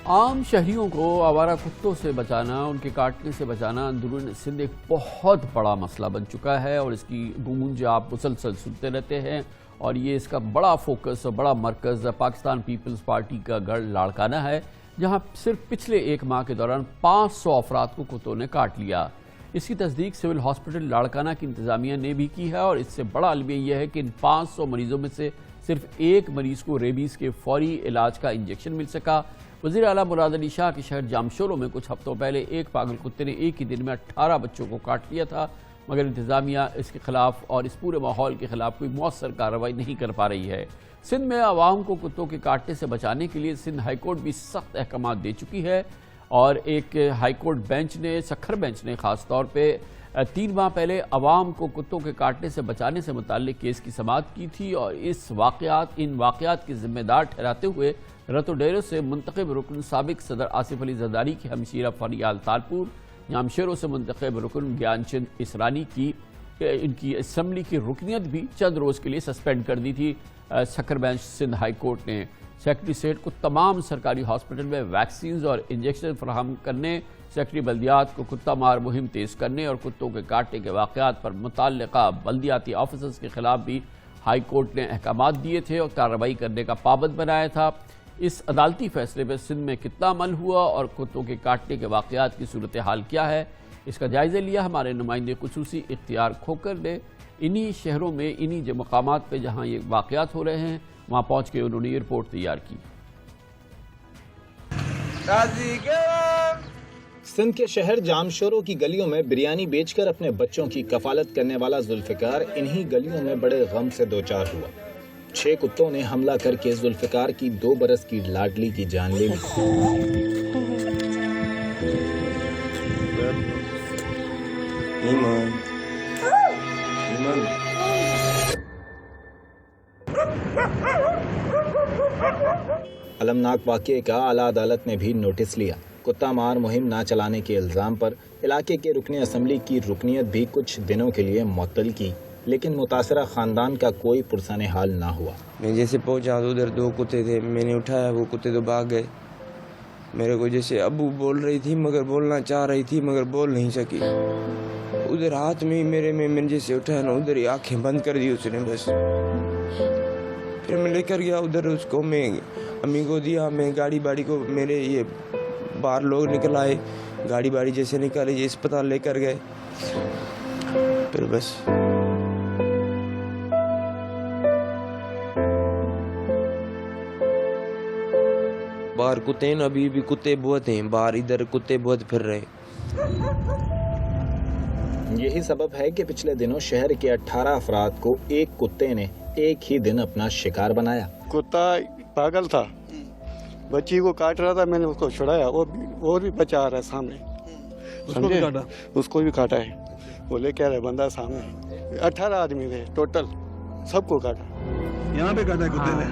عام شہریوں کو آوارہ کتوں سے بچانا، ان کے کاٹنے سے بچانا اندرون سندھ ایک بہت بڑا مسئلہ بن چکا ہے، اور اس کی گونج آپ مسلسل سنتے رہتے ہیں، اور یہ اس کا بڑا فوکس اور بڑا مرکز پاکستان پیپلز پارٹی کا گڑھ لاڑکانہ ہے، جہاں صرف پچھلے ایک ماہ کے دوران 500 افراد کو کتوں نے کاٹ لیا۔ اس کی تصدیق سول ہاسپٹل لاڑکانہ کی انتظامیہ نے بھی کی ہے، اور اس سے بڑا المیہ یہ ہے کہ ان 500 مریضوں میں سے صرف ایک مریض کو ریبیز کے فوری علاج کا انجیکشن مل سکا۔ وزیر اعلیٰ مراد علی شاہ کے شہر جامشورو میں کچھ ہفتوں پہلے ایک پاگل کتے نے ایک ہی دن میں 18 بچوں کو کاٹ لیا تھا، مگر انتظامیہ اس کے خلاف اور اس پورے ماحول کے خلاف کوئی مؤثر کارروائی نہیں کر پا رہی ہے۔ سندھ میں عوام کو کتوں کے کاٹنے سے بچانے کے لیے سندھ ہائی کورٹ بھی سخت احکامات دے چکی ہے، اور ایک ہائی کورٹ بینچ نے، سکھر بینچ نے خاص طور پہ 3 ماہ پہلے عوام کو کتوں کے کاٹنے سے بچانے سے متعلق کیس کی سماعت کی تھی، اور ان واقعات کے ذمہ دار ٹھہراتے ہوئے رتو ڈیرو سے منتخب رکن سابق صدر آصف علی زرداری کی ہمشیرہ فریال تالپور، جامشورو سے منتخب رکن گیان چند اسرانی کی ان کی اسمبلی کی رکنیت بھی چند روز کے لیے سسپینڈ کر دی تھی۔ Sukkur bench Sindh high court نے سیکرٹری اسٹیٹ کو تمام سرکاری ہاسپٹل میں ویکسینز اور انجیکشن فراہم کرنے، سیکرٹری بلدیات کو کتا مار مہم تیز کرنے اور کتوں کے کاٹنے کے واقعات پر متعلقہ بلدیاتی آفیسرز کے خلاف بھی ہائی کورٹ نے احکامات دیے تھے اور کارروائی کرنے کا پابند بنایا تھا۔ اس عدالتی فیصلے پہ سندھ میں کتنا عمل ہوا اور کتوں کے کاٹنے کے واقعات کی صورتحال کیا ہے، اس کا جائزہ لیا ہمارے نمائندے خصوصی اختیار کھوکر نے۔ انہی شہروں میں، انہی مقامات پہ جہاں یہ واقعات ہو رہے ہیں، وہاں پہنچ کے انہوں نے یہ رپورٹ تیار کی۔ سندھ کے شہر جامشورو کی گلیوں میں بریانی بیچ کر اپنے بچوں کی کفالت کرنے والا ذوالفقار انہی گلیوں میں بڑے غم سے دوچار ہوا۔ 6 کتوں نے حملہ کر کے ذوالفقار کی 2 برس کی لاڈلی کی جان لے لی۔ المناک واقعے کا اعلیٰ عدالت نے بھی نوٹس لیا۔ کتا مار مہم نہ چلانے کے الزام پر علاقے کے رکن اسمبلی کی رکنیت بھی کچھ دنوں کے لیے معطل کی، لیکن متاثرہ خاندان کا کوئی پرسان حال نہ ہوا۔ میں جیسے پہنچا تو ادھر 2 کتے تھے، میں نے اٹھایا، وہ کتے تو بھاگ گئے۔ میرے کو جیسے ابو بول رہی تھی مگر بولنا چاہ رہی تھی مگر بول نہیں سکی۔ ادھر ہاتھ میں میرے میں نے جیسے اٹھایا نا، ادھر ہی آنکھیں بند کر دی اس نے بس۔ پھر میں لے کر گیا ادھر، اس کو میں امی کو دیا، میں گاڑی باڑی کو، میرے یہ باہر لوگ نکل آئے، گاڑی باڑی جیسے نکالے یہ اسپتال لے کر گئے۔ پھر بس باہر کتے ہیں، ابھی بھی کتے بہت ہیں باہر، ادھر کتے بہت پھر رہے ہیں۔ یہی سبب ہے کہ پچھلے دنوں شہر کے 18 افراد کو ایک کتے نے ایک ہی دن اپنا شکار بنایا۔ کتا پاگل تھا، بچی کو کاٹ رہا تھا، میں نے اس کو چھڑایا، وہ بھی بچہ آ رہا ہے سامنے، اس کو بھی کاٹا ہے، وہ لے کے آ رہا ہے بندہ سامنے۔ 18 آدمی تھے ٹوٹل، سب کو کاٹا۔ یہاں پہ کاٹا ہے کتے نے؟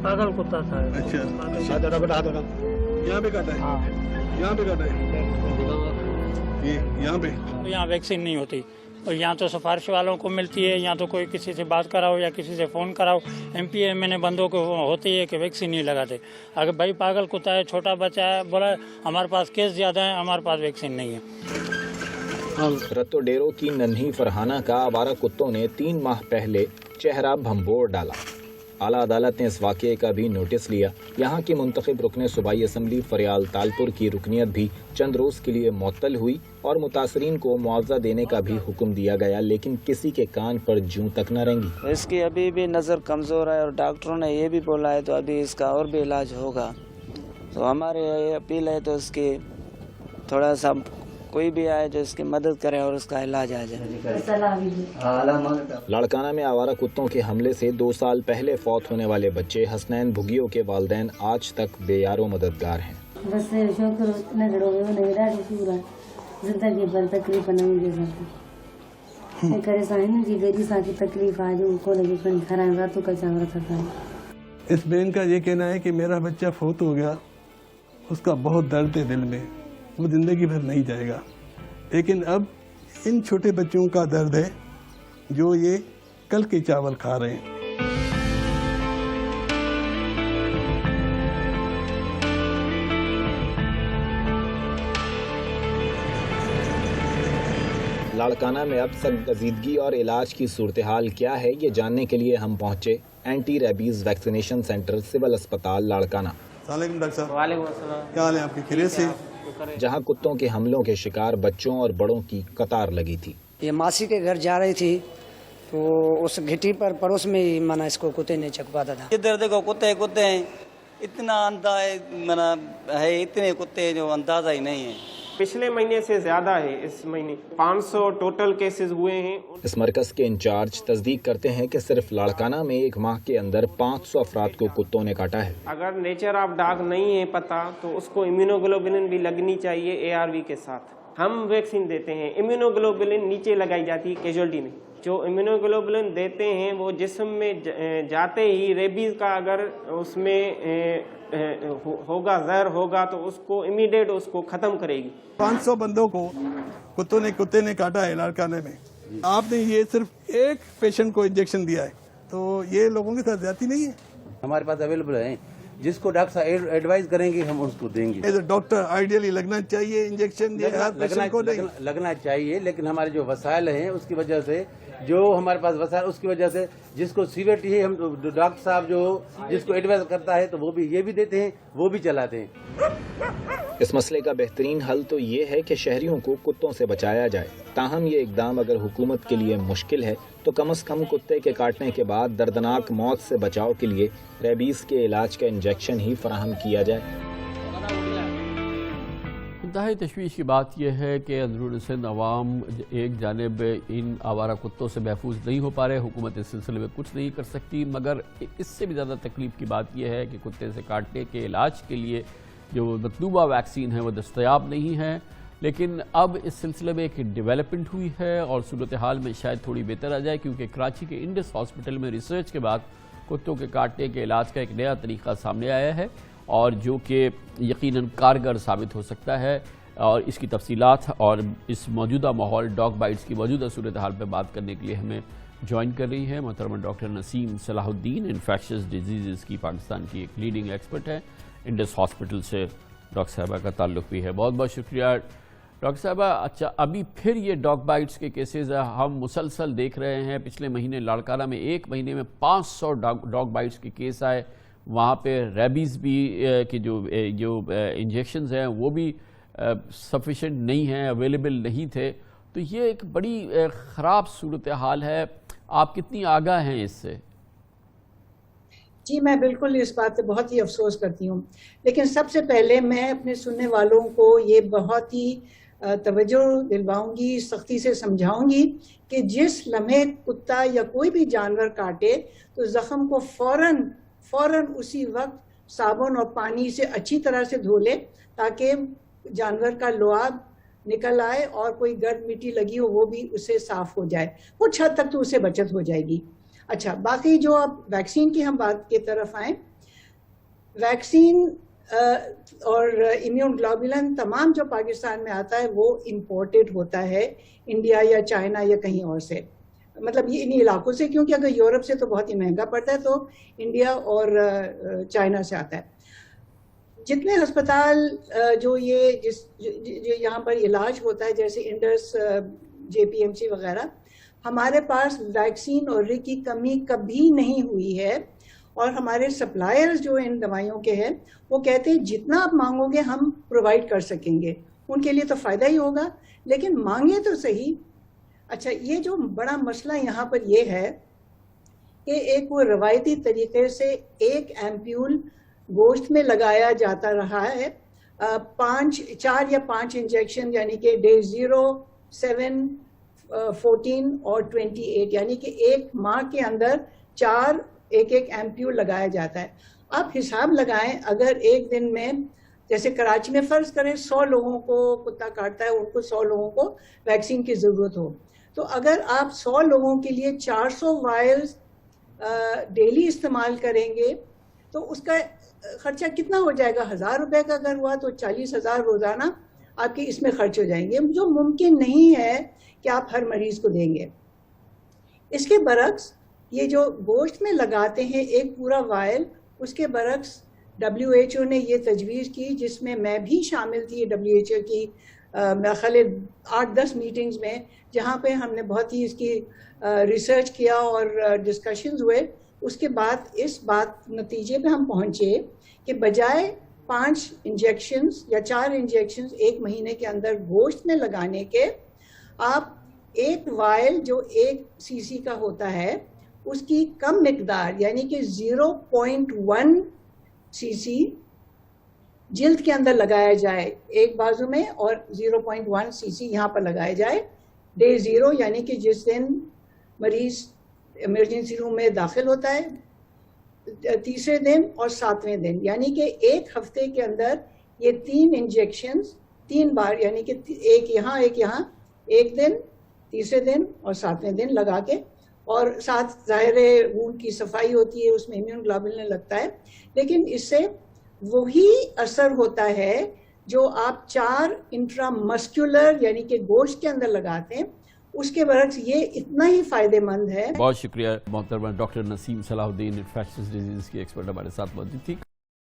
پاگل کتا تھا۔ اچھا، یہاں پہ کاٹا ہے؟ یہاں پہ کاٹا ہے؟ یہاں پہ؟ یہاں ویکسین نہیں ہوتی، اور یہاں تو سفارش والوں کو ملتی ہے، یہاں تو کوئی کسی سے بات کراؤ یا کسی سے فون کراؤ، ایم پی ایم این اے بندوں کو ہوتی ہے کہ ویکسین نہیں لگاتے۔ اگر بھائی پاگل کتا ہے، چھوٹا بچہ ہے، بولا ہمارے پاس کیس زیادہ ہیں، ہمارے پاس ویکسین نہیں ہے۔ رتو ڈیرو کی ننھی فرحانہ کا آوارہ کتوں نے 3 ماہ پہلے چہرہ بھمبور ڈالا۔ اعلیٰ عدالت نے اس واقعے کا بھی نوٹس لیا۔ یہاں کی منتخب رکن صوبائی اسمبلی فریال تالپور کی رکنیت بھی چند روز کے لیے معطل ہوئی، اور متاثرین کو معاوضہ دینے کا بھی حکم دیا گیا، لیکن کسی کے کان پر جوں تک نہ رنگی۔ اس کی ابھی بھی نظر کمزور ہے، اور ڈاکٹروں نے یہ بھی بولا ہے تو ابھی اس کا اور بھی علاج ہوگا۔ تو ہماری یہ اپیل ہے تو اس کی تھوڑا سا کوئی بھی آئے جو اس کی مدد کرے اور اس کا علاج آ جائے۔ لاڑکانہ میں آوارہ کتوں کے حملے سے 2 سال پہلے فوت ہونے والے بچے حسنین بھگیو کے والدین آج تک بے یار و مددگار ہیں۔ بس شکر نگڑوں میں ڈاڈی پورا زندگی پر تکلیف نہ دے سکتے کرے سائن جی گری سا کی تکلیف آ جو کو لگے پن خران راتوں کا چاور تھا۔ اس بہن کا یہ کہنا ہے کہ میرا بچہ فوت ہو گیا، اس کا بہت درد ہے دل میں، وہ زندگی بھر نہیں جائے گا، لیکن اب ان چھوٹے بچوں کا درد ہے جو یہ کل کے چاول کھا رہے ہیں۔ لاڑکانہ میں اب سرگزیدگی اور علاج کی صورتحال کیا ہے، یہ جاننے کے لیے ہم پہنچے anti rabies vaccination centre civil اسپتال لاڑکانہ۔ السلام علیکم ڈاکٹر صاحب۔ وعلیکم السلام۔ کیا حال ہے آپ کی؟ خیریت سے؟ جہاں کتوں کے حملوں کے شکار بچوں اور بڑوں کی قطار لگی تھی۔ یہ ماسی کے گھر جا رہی تھی تو اس گھٹی پر پڑوس میں ہی منا اس کو کتے نے چکواتا تھا۔ ادھر دیکھو کتے ہیں، اتنا اندھا ہے، ہے اتنے کتے جو اندازہ ہی نہیں ہے۔ پچھلے مہینے سے زیادہ ہے، اس مہینے 500 ٹوٹل کیسز ہوئے ہیں۔ اس مرکز کے انچارج تصدیق کرتے ہیں کہ صرف لاڑکانہ میں ایک ماہ کے اندر 500 افراد کو کتوں نے کاٹا ہے۔ اگر نیچر آف ڈاگ نہیں ہے پتہ تو اس کو امیونوگلوبولن بھی لگنی چاہیے ARV کے ساتھ۔ ہم ویکسین دیتے ہیں، امیونوگلوبولن نیچے لگائی جاتی ہے کیجوالٹی میں۔ جو امیونوگلوبولن دیتے ہیں وہ جسم میں جاتے ہی ریبیز کا اگر اس میں ہوگا زہر ہوگا تو اس کو امیڈیٹ اس کو ختم کرے گی۔ 500 بندوں کو کتے نے کاٹا ہے لاڑکانہ میں۔ آپ نے یہ صرف ایک پیشنٹ کو انجیکشن دیا ہے، تو یہ لوگوں کے ساتھ زیادتی نہیں ہے؟ ہمارے پاس اویلیبل ہے، جس کو ڈاکٹر صاحب ایڈوائز کریں گے ہم اس کو دیں گے۔ ایز اے ڈاکٹر آئیڈیلی لگنا چاہیے انجیکشن، لگنا چاہیے، لیکن ہمارے جو وسائل ہیں اس کی وجہ سے، جو ہمارے پاس وسائل اس کی وجہ سے جس کو سیویریٹی ہے، ہم ڈاکٹر صاحب جو جس کو ایڈوائز کرتا ہے تو وہ بھی یہ بھی دیتے ہیں، وہ بھی چلاتے ہیں۔ اس مسئلے کا بہترین حل تو یہ ہے کہ شہریوں کو کتوں سے بچایا جائے۔ تاہم یہ اقدام اگر حکومت کے لیے مشکل ہے تو کم از کم کتے کے کاٹنے کے بعد دردناک موت سے بچاؤ کے لیے ریبیز کے علاج کا انجیکشن ہی فراہم کیا جائے۔ انتہائی تشویش کی بات یہ ہے کہ اندرون سندھ عوام ایک جانب ان آوارہ کتوں سے محفوظ نہیں ہو پا رہے، حکومت اس سلسلے میں کچھ نہیں کر سکتی، مگر اس سے بھی زیادہ تکلیف کی بات یہ ہے کہ کتے سے کاٹنے کے علاج کے لیے جو مطلوبہ ویکسین ہے وہ دستیاب نہیں ہے۔ لیکن اب اس سلسلے میں ایک ڈیولپمنٹ ہوئی ہے اور صورتحال میں شاید تھوڑی بہتر آ جائے، کیونکہ کراچی کے انڈس ہاسپٹل میں ریسرچ کے بعد کتوں کے کاٹنے کے علاج کا ایک نیا طریقہ سامنے آیا ہے، اور جو کہ یقیناً کارگر ثابت ہو سکتا ہے۔ اور اس کی تفصیلات اور اس موجودہ ماحول ڈاگ بائٹس کی موجودہ صورتحال پہ بات کرنے کے لیے ہمیں جوائن کر رہی ہے محترمہ ڈاکٹر نسیم صلاح الدین، انفیکشس ڈیزیزز کی پاکستان کی ایک لیڈنگ ایکسپرٹ ہے۔ انڈس ہاسپٹل سے ڈاکٹر صاحبہ کا تعلق بھی ہے۔ بہت بہت شکریہ ڈاکٹر صاحبہ۔ اچھا، ابھی پھر یہ ڈاگ بائٹس کے کیسز ہم مسلسل دیکھ رہے ہیں۔ پچھلے مہینے لاڑکانہ میں ایک مہینے میں 500 ڈاگ بائٹس کے کیس آئے، وہاں پہ ریبیز بھی کی جو انجیکشنز ہیں وہ بھی سفیشینٹ نہیں ہیں، اویلیبل نہیں تھے، تو یہ ایک بڑی خراب صورتحال ہے۔ آپ کتنی آگاہ ہیں اس سے؟ جی میں بالکل اس بات سے بہت ہی افسوس کرتی ہوں، لیکن سب سے پہلے میں اپنے سننے والوں کو یہ بہت ہی توجہ دلواؤں گی، سختی سے سمجھاؤں گی کہ جس لمحے کتا یا کوئی بھی جانور کاٹے تو زخم کو فوراً اسی وقت صابن اور پانی سے اچھی طرح سے دھو لے، تاکہ جانور کا لعاب نکل آئے اور کوئی گرد مٹی لگی ہو وہ بھی اسے صاف ہو جائے، کچھ حد تک تو اسے بچت ہو جائے گی۔ اچھا، باقی جو اب ویکسین کی ہم بات کی طرف آئیں، ویکسین اور امیون گلوبولن تمام جو پاکستان میں آتا ہے وہ امپورٹڈ ہوتا ہے انڈیا یا چائنا یا کہیں اور سے، مطلب یہ انہی علاقوں سے، کیونکہ اگر یورپ سے تو بہت ہی مہنگا پڑتا ہے، تو انڈیا اور چائنا سے آتا ہے۔ جتنے ہسپتال جو یہاں پر علاج ہوتا ہے جیسے انڈس، JPMC وغیرہ، ہمارے پاس ویکسین اور کی کمی کبھی نہیں ہوئی ہے، اور ہمارے سپلائرز جو ان دوائیوں کے ہیں وہ کہتے ہیں جتنا آپ مانگو گے ہم پرووائڈ کر سکیں گے، ان کے لیے تو فائدہ ہی ہوگا، لیکن مانگے تو صحیح۔ اچھا، یہ جو بڑا مسئلہ یہاں پر یہ ہے کہ ایک وہ روایتی طریقے سے ایک ایمپیول گوشت میں لگایا جاتا رہا ہے، 4 یا 5 انجیکشن، یعنی کہ ڈے 0، 7، 14 اور 28، یعنی کہ ایک ماہ کے اندر 4 ایک ایمپیول لگایا جاتا ہے۔ آپ حساب لگائیں، اگر ایک دن میں جیسے کراچی میں فرض کریں 100 لوگوں کو کتا کاٹتا ہے، ان کو 100 لوگوں کو ویکسین کی ضرورت ہو، تو اگر آپ 100 لوگوں کے لیے 400 وائلز ڈیلی استعمال کریں گے تو اس کا خرچہ کتنا ہو جائے گا؟ 1000 روپے کا اگر ہوا تو 40,000 روزانہ آپ کے اس میں خرچ ہو جائیں گے، جو ممکن نہیں ہے کہ آپ ہر مریض کو دیں گے۔ اس کے برعکس یہ جو گوشت میں لگاتے ہیں ایک پورا وائل، اس کے برعکس WHO نے یہ تجویز کی، جس میں میں بھی شامل تھی WHO کی میرا خیال 8-10 میٹنگز میں جہاں پہ ہم نے بہت ہی اس کی ریسرچ کیا اور ڈسکشنز ہوئے. اس کے بعد اس بات نتیجے پہ ہم پہنچے کہ بجائے 5 انجیکشنز یا 4 انجیکشنز 1 مہینے کے اندر گوشت میں لگانے کے، آپ ایک وائل جو 1 cc کا ہوتا ہے اس کی کم مقدار یعنی کہ 0.1 cc جلد کے اندر لگایا جائے ایک بازو میں، اور 0.1 cc یہاں پر لگایا جائے ڈے 0 یعنی کہ جس دن مریض ایمرجنسی روم میں داخل ہوتا ہے، تیسرے دن اور 7ویں دن، یعنی کہ ایک ہفتے کے اندر یہ 3 انجیکشنز 3 بار، یعنی کہ ایک یہاں ایک دن، تیسرے دن اور 7ویں دن لگا کے، اور ساتھ ظاہر وونڈ کی صفائی ہوتی ہے، اس میں امیون گلوبولن لگتا ہے. لیکن اس سے وہی اثر ہوتا ہے جو آپ 4 انٹرا مسکولر یعنی کہ گوشت کے اندر لگاتے ہیں، اس کے برعکس یہ اتنا ہی فائدہ مند ہے. بہت شکریہ محترمہ ڈاکٹر نسیم صلاح الدین، انفیکشس ڈیزیز کی ایکسپرٹ ہمارے ساتھ موجود تھی.